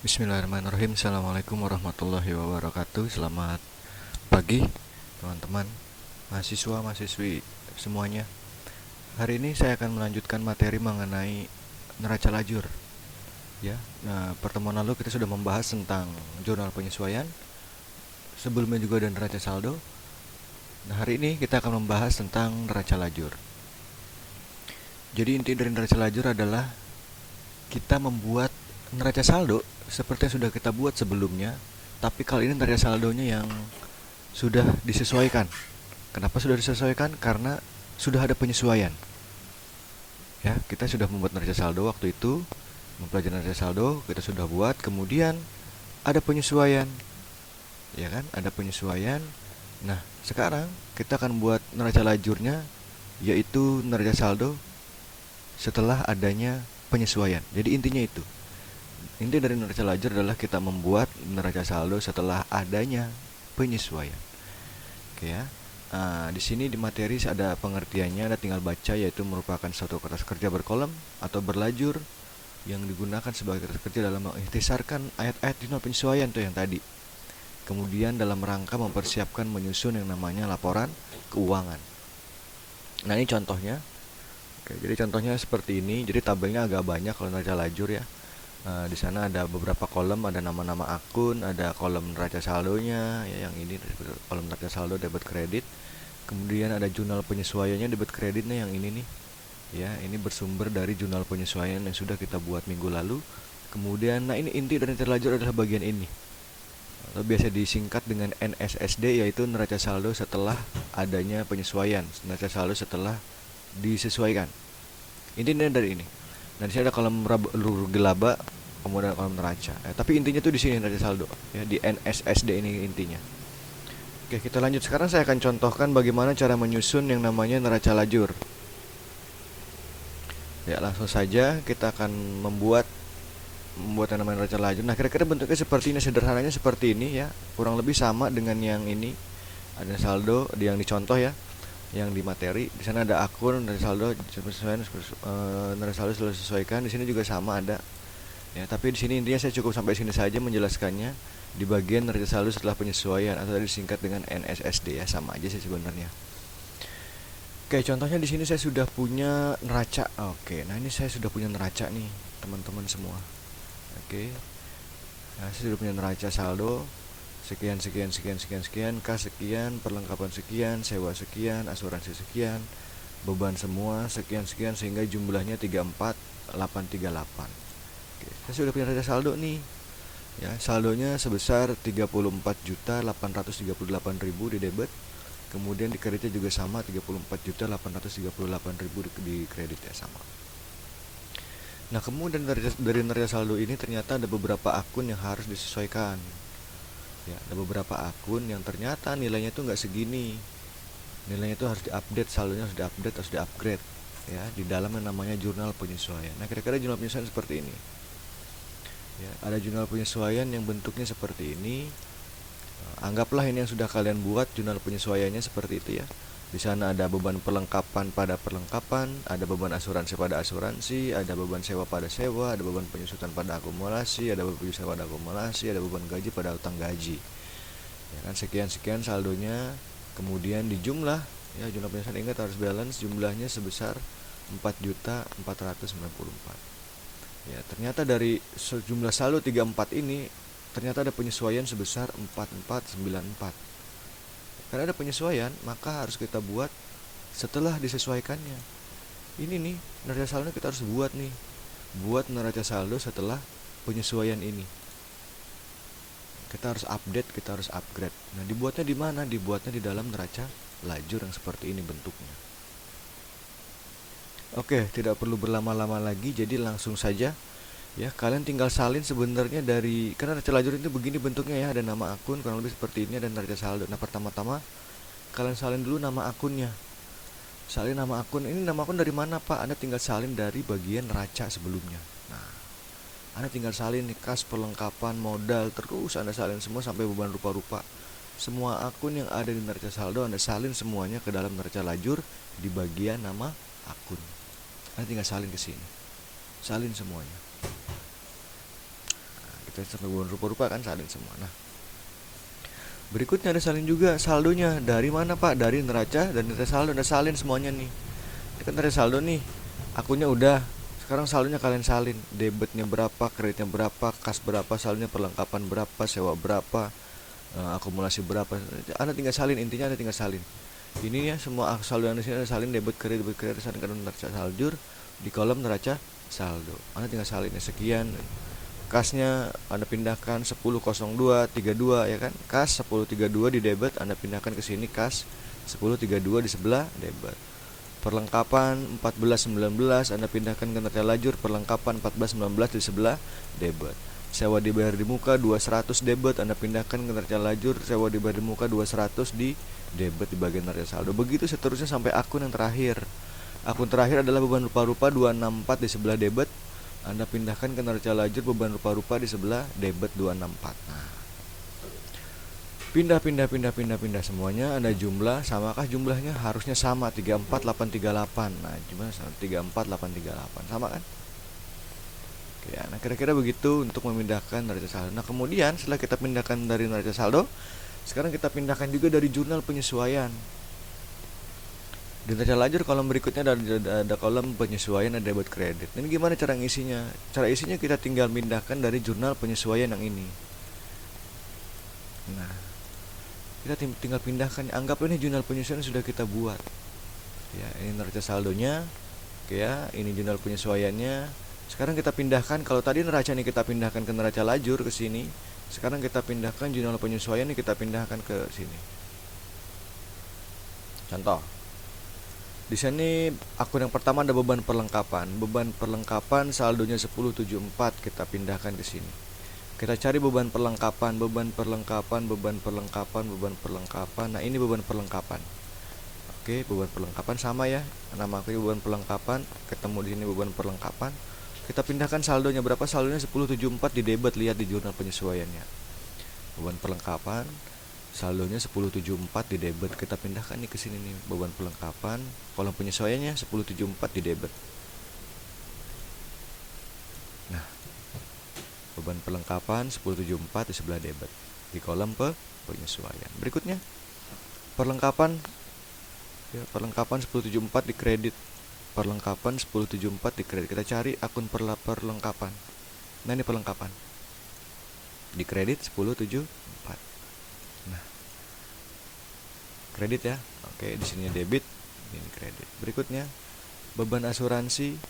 Bismillahirrahmanirrahim. Assalamualaikum warahmatullahi wabarakatuh. Selamat pagi teman-teman, mahasiswa, mahasiswi semuanya. Hari ini saya akan melanjutkan materi mengenai neraca lajur. Ya, nah, pertemuan lalu kita sudah membahas tentang jurnal penyesuaian. Sebelumnya juga ada neraca saldo. Nah, hari ini kita akan membahas tentang neraca lajur. Jadi inti dari neraca lajur adalah kita membuat neraca saldo seperti yang sudah kita buat sebelumnya, tapi kali ini neraca saldonya yang sudah disesuaikan. Kenapa sudah disesuaikan? Karena sudah ada penyesuaian. Ya, kita sudah membuat neraca saldo waktu itu, mempelajari neraca saldo, kita sudah buat, kemudian ada penyesuaian. Ya kan? Ada penyesuaian. Nah, sekarang kita akan buat neraca lajurnya, yaitu neraca saldo setelah adanya penyesuaian. Jadi intinya itu. Inti dari neraca lajur adalah kita membuat neraca saldo setelah adanya penyesuaian. Oke ya. Di sini di materi ada pengertiannya, ada tinggal baca, yaitu merupakan suatu kertas kerja berkolom atau berlajur yang digunakan sebagai kertas kerja dalam mengikhtisarkan ayat-ayat jurnal penyesuaian tuh yang tadi. Kemudian dalam rangka mempersiapkan menyusun yang namanya laporan keuangan. Nah, ini contohnya. Oke, jadi contohnya seperti ini. Jadi tabelnya agak banyak kalau neraca lajur ya. Di sana ada beberapa kolom, ada nama-nama akun, ada kolom neraca saldonya, ya yang ini kolom neraca saldo debit kredit. Kemudian ada jurnal penyesuaiannya debit kreditnya yang ini nih. Ya, ini bersumber dari jurnal penyesuaian yang sudah kita buat minggu lalu. Kemudian, nah ini inti dari neraca lajur adalah bagian ini. Atau biasa disingkat dengan NSSD, yaitu neraca saldo setelah adanya penyesuaian, neraca saldo setelah disesuaikan. Intinya dari ini. Nah, di sini ada kolom rugi laba, kemudian kolom neraca. Tapi intinya tuh di sini neraca saldo, ya di NSSD ini intinya. Oke, kita lanjut. Sekarang saya akan contohkan bagaimana cara menyusun yang namanya neraca lajur. Ya, langsung saja kita akan membuat yang namanya neraca lajur. Nah, kira-kira bentuknya seperti ini, sederhananya seperti ini ya. Kurang lebih sama dengan yang ini. Ada saldo yang dicontoh ya, yang di materi. Di sana ada akun neraca saldo, neraca saldo sudah disesuaikan. Di sini juga sama ada. Ya, tapi di sini intinya saya cukup sampai sini saja menjelaskannya. Di bagian neraca saldo setelah penyesuaian atau disingkat dengan NSSD ya, sama aja sih sebenarnya. Oke, contohnya di sini saya sudah punya neraca. Oke, nah ini saya sudah punya neraca nih, teman-teman semua. Oke. Nah, saya sudah punya neraca saldo sekian, kas sekian, perlengkapan sekian, sewa sekian, asuransi sekian, beban semua sekian sehingga jumlahnya 34.838. Oke, saya sudah punya neraca saldo nih. Ya, saldonya sebesar 34.838.000 di debit. Kemudian di kreditnya juga sama 34.838.000 di kredit ya sama. Nah, kemudian dari neraca saldo ini ternyata ada beberapa akun yang harus disesuaikan. Ya, ada beberapa akun yang ternyata nilainya itu nggak segini. Nilainya itu harus diupdate, saldonya harus diupdate, harus diupgrade ya di dalam yang namanya jurnal penyesuaian. Nah, kira-kira jurnal penyesuaian seperti ini. Ya, ada jurnal penyesuaian yang bentuknya seperti ini. Anggaplah ini yang sudah kalian buat jurnal penyesuaiannya seperti itu ya. Di sana ada beban perlengkapan pada perlengkapan, ada beban asuransi pada asuransi, ada beban sewa pada sewa, ada beban penyusutan pada akumulasi, ada beban penyusutan pada akumulasi, ada beban gaji pada utang gaji. Ya kan, sekian saldonya, kemudian dijumlah ya, jumlah penyesuaian ingat harus balance, jumlahnya sebesar 4.494. Ya, ternyata dari sejumlah saldo 34 ini ternyata ada penyesuaian sebesar 4494. Karena ada penyesuaian, maka harus kita buat setelah disesuaikannya. Ini nih, neraca saldo kita harus buat nih. Buat neraca saldo setelah penyesuaian ini. Kita harus update, kita harus upgrade. Nah, dibuatnya di mana? Dibuatnya di dalam neraca lajur yang seperti ini bentuknya. Oke, tidak perlu berlama-lama lagi, jadi langsung saja. Ya, kalian tinggal salin sebenarnya dari, karena neraca lajur itu begini bentuknya ya, ada nama akun kurang lebih seperti ini, ada neraca saldo. Nah, pertama-tama kalian salin dulu nama akunnya. Salin nama akun. Ini nama akun dari mana, Pak? Anda tinggal salin dari bagian neraca sebelumnya. Nah, Anda tinggal salin nih, kas, perlengkapan, modal, terus Anda salin semua sampai beban rupa-rupa. Semua akun yang ada di neraca saldo Anda salin semuanya ke dalam neraca lajur di bagian nama akun. Anda tinggal salin ke sini. Salin semuanya. kita sampai beban rupa-rupa kan salin semua. Nah, berikutnya ada salin juga saldonya. Dari mana Pak? Dari neraca dan neraca saldo. Ada salin semuanya nih. Ini kan neraca saldo nih, akunnya udah. Sekarang saldonya kalian salin. Debitnya berapa, kreditnya berapa, kas berapa, saldonya perlengkapan berapa, sewa berapa, akumulasi berapa. Anda tinggal salin, intinya Anda tinggal salin. Ini ya semua saldo yang di sini ada salin debit kredit salin ke neraca saldo di kolom neraca saldo. Anda tinggal salin sekian. Kasnya Anda pindahkan 100232 ya kan. Kas 1032 di debit, Anda pindahkan ke sini kas 1032 di sebelah debit. Perlengkapan 1419 Anda pindahkan ke neraca lajur, perlengkapan 1419 di sebelah debit. Sewa dibayar di muka 200 debit, Anda pindahkan ke neraca lajur, sewa dibayar di muka 200 di debit di bagian neraca saldo. Begitu seterusnya sampai akun yang terakhir. Akun terakhir adalah beban rupa-rupa 264 di sebelah debit, Anda pindahkan ke neraca lajur, beban rupa-rupa di sebelah debit 264. Nah, pindah semuanya. Anda jumlah, samakah jumlahnya? Harusnya sama, 34838. Nah, jumlah 34838 sama kan? Oke, ya, nah kira-kira begitu untuk memindahkan neraca saldo. Nah, kemudian setelah kita pindahkan dari neraca saldo, sekarang kita pindahkan juga dari jurnal penyesuaian. Di neraca lajur kolom berikutnya ada kolom penyesuaian, ada debit kredit. Ini gimana cara ngisinya? Cara isinya kita tinggal pindahkan dari jurnal penyesuaian yang ini. Nah, kita tinggal pindahkan. Anggap ini jurnal penyesuaian sudah kita buat. Ya, ini neraca saldonya. Oke ya, ini jurnal penyesuaiannya. Sekarang kita pindahkan. Kalau tadi neraca ini kita pindahkan ke neraca lajur ke sini. Sekarang kita pindahkan jurnal penyesuaian ini kita pindahkan ke sini. Contoh. Di sini akun yang pertama ada beban perlengkapan. Beban perlengkapan saldonya 1074 kita pindahkan ke sini. Kita cari beban perlengkapan. Nah, ini beban perlengkapan. Oke, beban perlengkapan sama ya. Nama aku beban perlengkapan, ketemu di sini beban perlengkapan. Kita pindahkan saldonya berapa? Saldonya 1074 di debit, lihat di jurnal penyesuaiannya. Beban perlengkapan saldonya 1074 di debit. Kita pindahkan nih ke sini nih, beban perlengkapan, kolom penyesuaiannya 1074 di debit. Nah, beban perlengkapan 1074 di sebelah debit di kolom penyesuaian. Berikutnya perlengkapan ya, perlengkapan 1074 di kredit. Perlengkapan 1074 di kredit. Kita cari akun perlengkapan. Nah, ini perlengkapan. Di kredit 1074. Nah, kredit ya. Oke, di sini debit, ini kredit. Berikutnya beban asuransi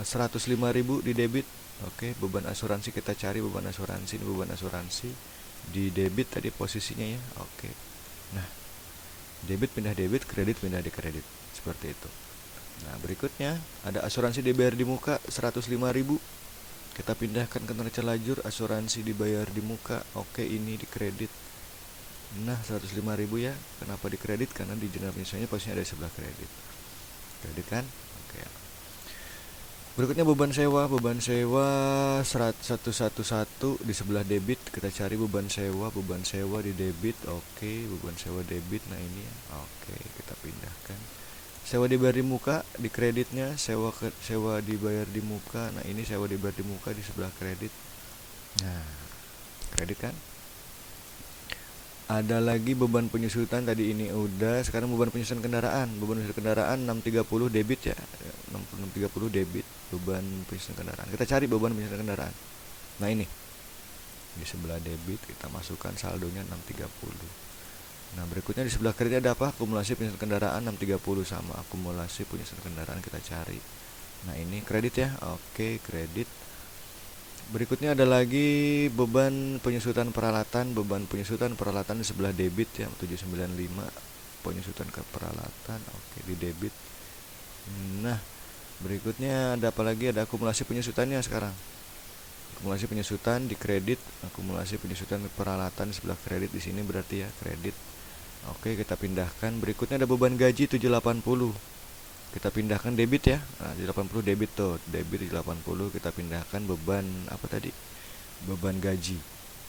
105.000 di debit. Oke, beban asuransi kita cari beban asuransi. Ini beban asuransi di debit tadi posisinya ya. Oke. Nah, debit pindah debit, kredit pindah di kredit. Seperti itu. Nah, berikutnya ada asuransi dibayar di muka 105.000. Kita pindahkan ke neraca lajur, asuransi dibayar di muka. Oke, ini di kredit. Nah, 105.000 ya. Kenapa di kredit? Karena di jurnal penyesuaiannya posisinya ada di sebelah kredit. Kredit kan? Oke. Berikutnya beban sewa 111 di sebelah debit. Kita cari beban sewa di debit. Oke, beban sewa debit. Nah, ini ya. Oke, kita pindahkan. Sewa dibayar di muka di kreditnya, sewa dibayar di muka. Nah, ini sewa dibayar di muka di sebelah kredit. Nah, kredit kan? Ada lagi beban penyusutan, tadi ini udah. Sekarang beban penyusutan kendaraan. Beban penyusutan kendaraan 630 debit ya. 630 debit beban penyusutan kendaraan. Kita cari beban penyusutan kendaraan. Nah, ini. Di sebelah debit kita masukkan saldonya 630. Nah, berikutnya di sebelah kredit ada apa? Akumulasi penyusutan kendaraan 630 sama akumulasi penyusutan kendaraan kita cari. Nah, ini kredit ya. Oke, kredit. Berikutnya ada lagi beban penyusutan peralatan. Beban penyusutan peralatan di sebelah debit ya, 795 penyusutan ke peralatan. Oke, di debit. Nah, berikutnya ada apa lagi? Ada akumulasi penyusutannya sekarang. Akumulasi penyusutan di kredit, akumulasi penyusutan peralatan di sebelah kredit, di sini berarti ya kredit. Oke, kita pindahkan. Berikutnya ada beban gaji 780. Kita pindahkan debit ya. Nah, 780 debit tuh. Debit 780 kita pindahkan beban apa tadi? Beban gaji.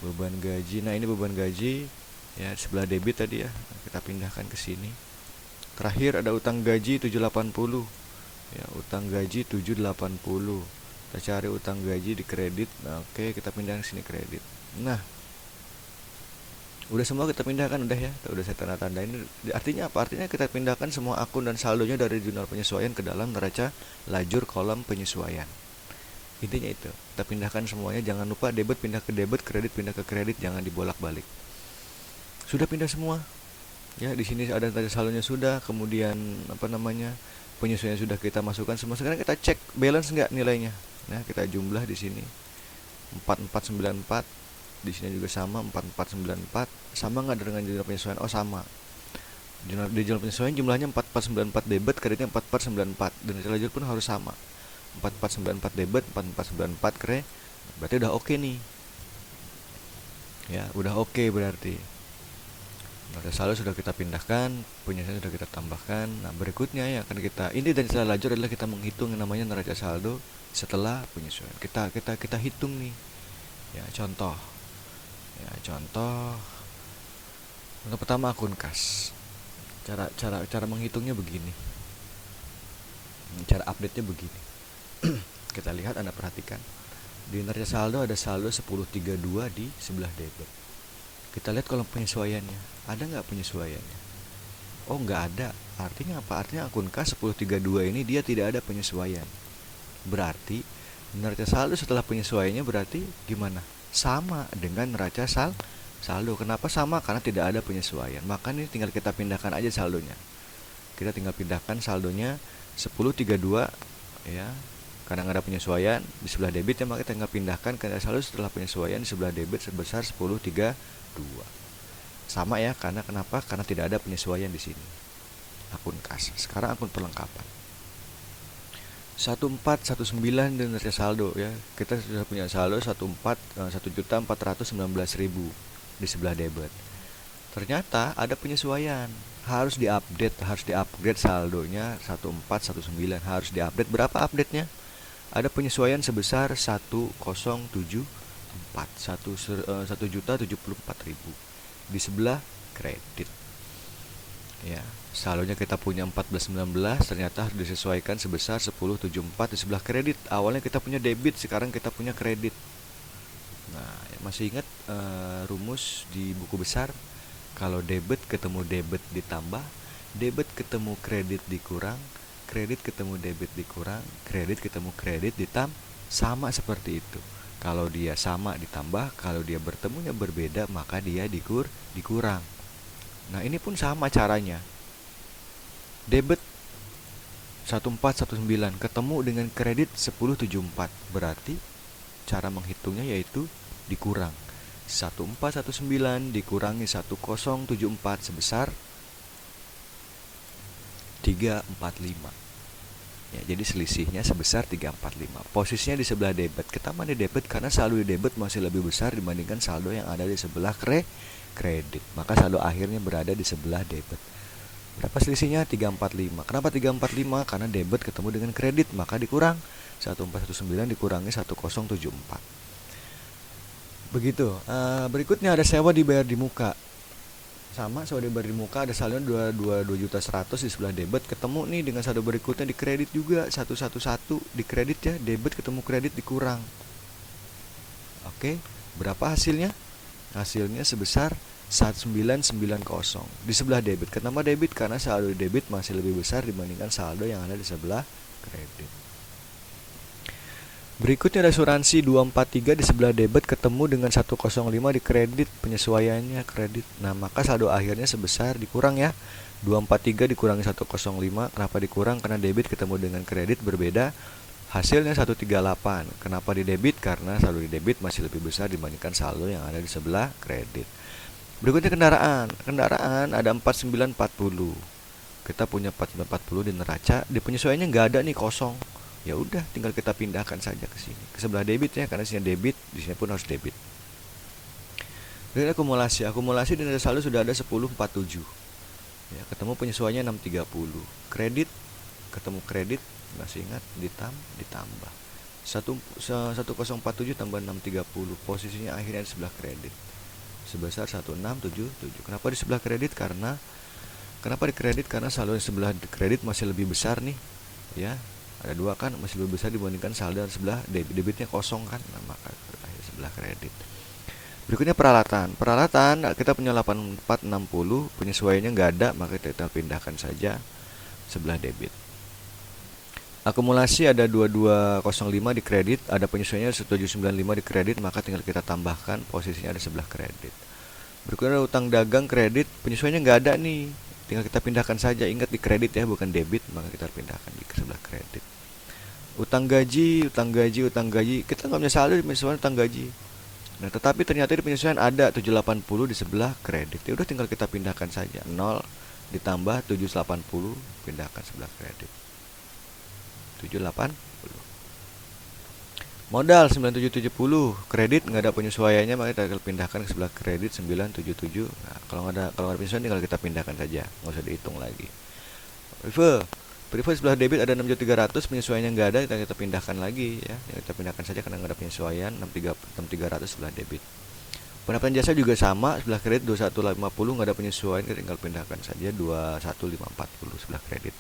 Beban gaji. Nah, ini beban gaji ya sebelah debit tadi ya. Nah, kita pindahkan ke sini. Terakhir ada utang gaji 780. Ya, utang gaji 780. Kita cari utang gaji di kredit. Nah, oke, kita pindah ke sini kredit. Nah, udah semua kita pindahkan, udah ya, udah saya tanda-tandain. Artinya apa? Artinya kita pindahkan semua akun dan saldonya dari jurnal penyesuaian ke dalam neraca lajur kolom penyesuaian. Intinya itu, kita pindahkan semuanya. Jangan lupa debit pindah ke debit, kredit pindah ke kredit, jangan dibolak-balik. Sudah pindah semua. Ya, di sini ada neraca saldonya sudah, kemudian penyesuaian sudah kita masukkan semua. Sekarang kita cek balance nggak nilainya. Nah, kita jumlah di sini 4494. Di sini juga sama 4494. Sama nggak dengan jurnal penyesuaian? Oh, sama. Di jurnal penyesuaian jumlahnya 4494 debit, kreditnya 4494, dan neraca lajur pun harus sama. 4494 debit, 4494 kredit. Berarti udah oke nih. Ya, udah oke berarti. Neraca saldo sudah kita pindahkan, penyesuaian sudah kita tambahkan. Nah, berikutnya yang akan kita, ini dari neraca lajur adalah kita menghitung yang namanya neraca saldo setelah penyesuaian. Kita hitung nih. Ya, contoh. Untuk pertama akun kas. Cara menghitungnya begini. Cara update-nya begini. Kita lihat, Anda perhatikan. Di neraca saldo ada saldo 1032 di sebelah debit. Kita lihat kolom penyesuaiannya. Ada nggak penyesuaiannya? Oh, nggak ada. Artinya apa? Artinya akun kas 1032 ini dia tidak ada penyesuaian. Berarti neraca saldo setelah penyesuaiannya berarti gimana? Sama dengan neraca saldo. Kenapa sama? Karena tidak ada penyesuaian. Maka ini tinggal kita pindahkan aja saldonya. Kita tinggal pindahkan saldonya 1032 ya. Karena nggak ada penyesuaian di sebelah debit ya, maka kita tinggal pindahkan ke neraca saldo setelah penyesuaian di sebelah debit sebesar 1032. Sama ya, karena kenapa? Karena tidak ada penyesuaian di sini. Akun kas. Sekarang akun perlengkapan. 1419 dan neraca saldo ya. Kita sudah punya saldo 1.419.000 di sebelah debit. Ternyata ada penyesuaian. Harus diupgrade saldonya 1419. Harus diupdate. Berapa update-nya? Ada penyesuaian sebesar 1.074.000 di sebelah kredit. Ya, saldonya kita punya 1419, ternyata harus disesuaikan sebesar 1074 di sebelah kredit. Awalnya kita punya debit, sekarang kita punya kredit. Nah, masih ingat rumus di buku besar? Kalau debit ketemu debit ditambah, debit ketemu kredit dikurang, kredit ketemu debit dikurang, kredit ketemu kredit ditambah, sama seperti itu. Kalau dia sama ditambah, kalau dia bertemunya berbeda, maka dia dikurang. Nah, ini pun sama caranya. Debit 1419 ketemu dengan kredit 1074. Berarti cara menghitungnya yaitu dikurang. 1419 dikurangi 1074 sebesar 345. Ya, jadi selisihnya sebesar 345. Posisinya di sebelah debit. Kenapa di debit? Karena saldo di debit masih lebih besar dibandingkan saldo yang ada di sebelah kredit. Maka saldo akhirnya berada di sebelah debit. Berapa selisihnya? 345. Kenapa 345? Karena debit ketemu dengan kredit, maka dikurang 1419 dikurangi 1074. Begitu. Berikutnya ada sewa dibayar di muka. Sama, sewa dibayar di muka ada saldo 22.100 di sebelah debit, ketemu nih dengan saldo berikutnya di kredit juga 111 di kredit ya, debit ketemu kredit dikurang. Oke, berapa hasilnya? Hasilnya sebesar 1990 di sebelah debit. Kenapa debit? Karena saldo debit masih lebih besar dibandingkan saldo yang ada di sebelah kredit. Berikutnya ada asuransi 243 di sebelah debit ketemu dengan 105 di kredit, penyesuaiannya kredit. Nah, maka saldo akhirnya sebesar dikurang ya. 243 dikurangi 105. Kenapa dikurang? Karena debit ketemu dengan kredit berbeda. Hasilnya 138. Kenapa di debit? Karena saldo di debit masih lebih besar dibandingkan saldo yang ada di sebelah kredit. Berikutnya kendaraan. Kendaraan ada 4940. Kita punya 4940 di neraca, di penyesuaiannya nggak ada nih, kosong. Ya udah, tinggal kita pindahkan saja ke sini, ke sebelah debit ya, karena sini debit, di sini pun harus debit. Dan akumulasi di neraca saldo sudah ada 1047. Ya, ketemu penyesuaiannya 630. Kredit, ketemu kredit, masih ingat, ditambah 1047 tambah 630. Posisinya akhirnya di sebelah kredit sebesar 1677. Kenapa di sebelah kredit? Kenapa di kredit? Karena saldo di sebelah kredit masih lebih besar nih, ya. Ada 2 kan, masih lebih besar dibandingkan saldo sebelah debitnya kosong kan. Nah, maka sebelah kredit. Berikutnya peralatan. Peralatan kita punya 8460, penyesuaiannya nggak ada, maka kita pindahkan saja sebelah debit. Akumulasi ada 2205 di kredit, ada penyesuaiannya 1795 di kredit, maka tinggal kita tambahkan posisinya ada sebelah kredit. Berikutnya ada utang dagang kredit, penyesuaiannya nggak ada nih, tinggal kita pindahkan saja. Ingat di kredit ya, bukan debit, maka kita pindahkan di sebelah kredit. Utang gaji, kita nggak punya saldo di penyesuaian utang gaji. Nah, tetapi ternyata di penyesuaian ada 780 di sebelah kredit. Ya udah tinggal kita pindahkan saja. 0 ditambah 780, pindahkan sebelah kredit. 780. Modal 9770, kredit nggak ada penyesuaiannya, maka kita pindahkan ke sebelah kredit 977. Nah, kalau nggak ada penyesuaian tinggal kita pindahkan saja, nggak usah dihitung lagi. Prefer sebelah debit ada 6.300, penyesuaiannya nggak ada, kita pindahkan lagi ya. Kita pindahkan saja karena nggak ada penyesuaian. 6.300 sebelah debit. Pendapatan jasa juga sama, sebelah kredit 2150 nggak ada penyesuaian, kita tinggal pindahkan saja 21540 sebelah kredit.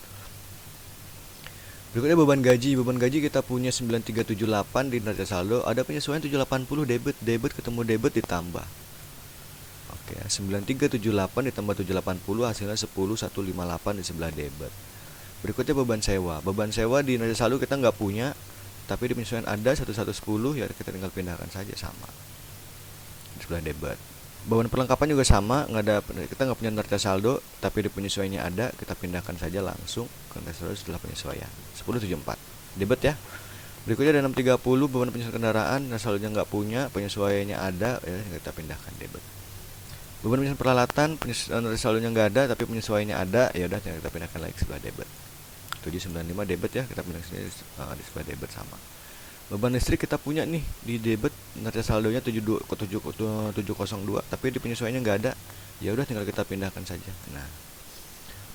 Berikutnya beban gaji. Beban gaji kita punya 9378 di neraca saldo, ada penyesuaian 780 debit ketemu debit ditambah. Oke, 9378 ditambah 780 hasilnya 10158 di sebelah debit. Berikutnya beban sewa. Beban sewa di neraca saldo kita nggak punya, tapi di penyesuaian ada 1110, ya kita tinggal pindahkan saja sama di sebelah debit. Beban perlengkapan juga sama, kita nggak punya neraca saldo, tapi di penyesuaiannya ada, kita pindahkan saja langsung ke neraca saldo setelah penyesuaian. 1074 debit ya. Berikutnya ada 630 beban penyesuaian kendaraan, neraca saldonya nggak punya, penyesuaiannya ada, ya kita pindahkan debit. Beban penyesuaian peralatan, neraca saldonya nggak ada, tapi penyesuaiannya ada, ya udah kita pindahkan lagi ke sebelah debit. 795 debit ya, kita pindahkan di sebelah debit sama. Beban listrik kita punya nih di debit, neraca saldonya 702, tapi di penyesuaiannya nggak ada, ya udah tinggal kita pindahkan saja. Nah,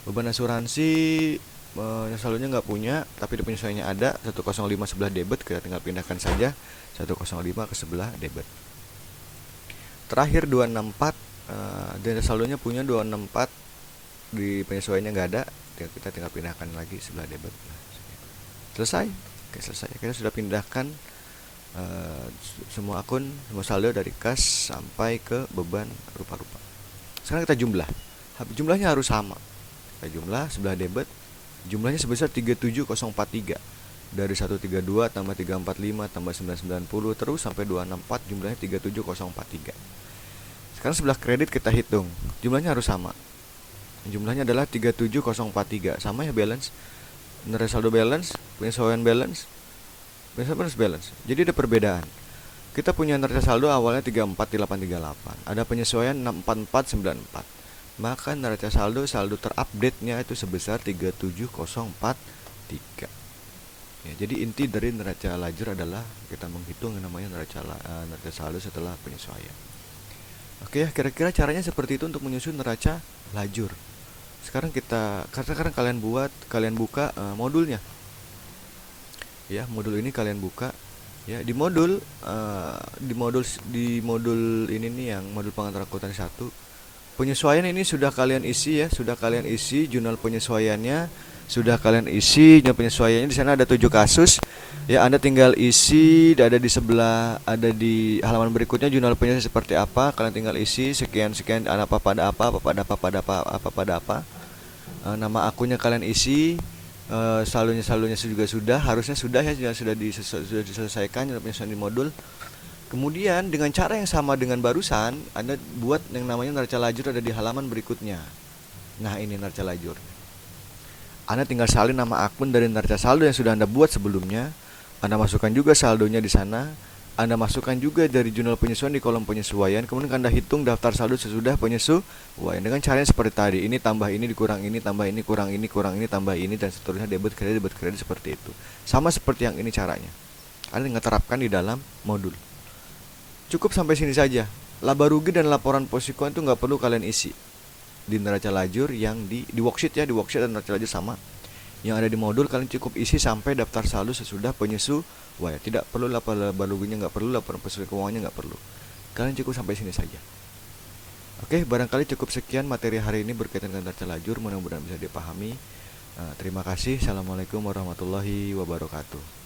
beban asuransi neraca saldonya nggak punya, tapi di penyesuaiannya ada 105 sebelah debit, kita tinggal pindahkan saja 105 ke sebelah debit. Terakhir 264, neraca saldonya punya 264, di penyesuaiannya nggak ada, kita tinggal pindahkan lagi sebelah debit. Selesai. Oke, selesai. Kita sudah pindahkan semua akun, semua saldo dari kas sampai ke beban rupa-rupa. Sekarang kita jumlah. Jumlahnya harus sama. Kita jumlah sebelah debit, jumlahnya sebesar 37043. Dari 132 tambah 345 tambah 990 terus sampai 264, jumlahnya 37043. Sekarang sebelah kredit kita hitung. Jumlahnya harus sama. Jumlahnya adalah 37043, sama ya balance, neraca saldo balance, penyesuaian balance, balance. Jadi ada perbedaan. Kita punya neraca saldo awalnya 34838, ada penyesuaian 64494. Maka neraca saldo terupdate-nya itu sebesar 37043. Ya, jadi inti dari neraca lajur adalah kita menghitung yang namanya neraca saldo setelah penyesuaian. Oke ya, kira-kira caranya seperti itu untuk menyusun neraca lajur. Sekarang kalian buka modulnya. Ya, modul ini kalian buka. Ya, di modul ini nih, yang modul pengantar akuntan 1. Penyesuaian ini sudah kalian isi ya, jurnal penyesuaiannya sudah kalian isi. Jurnal penyesuaiannya di sana ada 7 kasus. Ya, Anda tinggal isi, ada di sebelah, ada di halaman berikutnya jurnal penyesuaian seperti apa, kalian tinggal isi sekian apa pada apa. Nama akunnya kalian isi, saldonya juga harusnya sudah diselesaikan penyesuaian di modul. Kemudian dengan cara yang sama dengan barusan, Anda buat yang namanya neraca lajur ada di halaman berikutnya. Nah, ini neraca lajur. Anda tinggal salin nama akun dari neraca saldo yang sudah Anda buat sebelumnya. Anda masukkan juga saldonya di sana. Anda masukkan juga dari jurnal penyesuaian di kolom penyesuaian. Kemudian Anda hitung daftar saldo sesudah penyesuaian dengan caranya seperti tadi. Ini tambah ini dikurang ini, tambah ini kurang ini, tambah ini, dan seterusnya, debit kredit seperti itu. Sama seperti yang ini caranya. Anda tinggal terapkan di dalam modul. Cukup sampai sini saja. Laba rugi dan laporan posikuan itu nggak perlu kalian isi di neraca lajur yang di worksheet ya, di worksheet dan neraca lajur sama. Yang ada di modul kalian cukup isi sampai daftar saldo sesudah penyesuaian. Tidak perlu laba ruginya, nggak perlu laporan posisi keuangannya, nggak perlu. Kalian cukup sampai sini saja. Oke, barangkali cukup sekian materi hari ini berkaitan dengan neraca lajur. Mudah-mudahan bisa dipahami. Terima kasih. Assalamualaikum warahmatullahi wabarakatuh.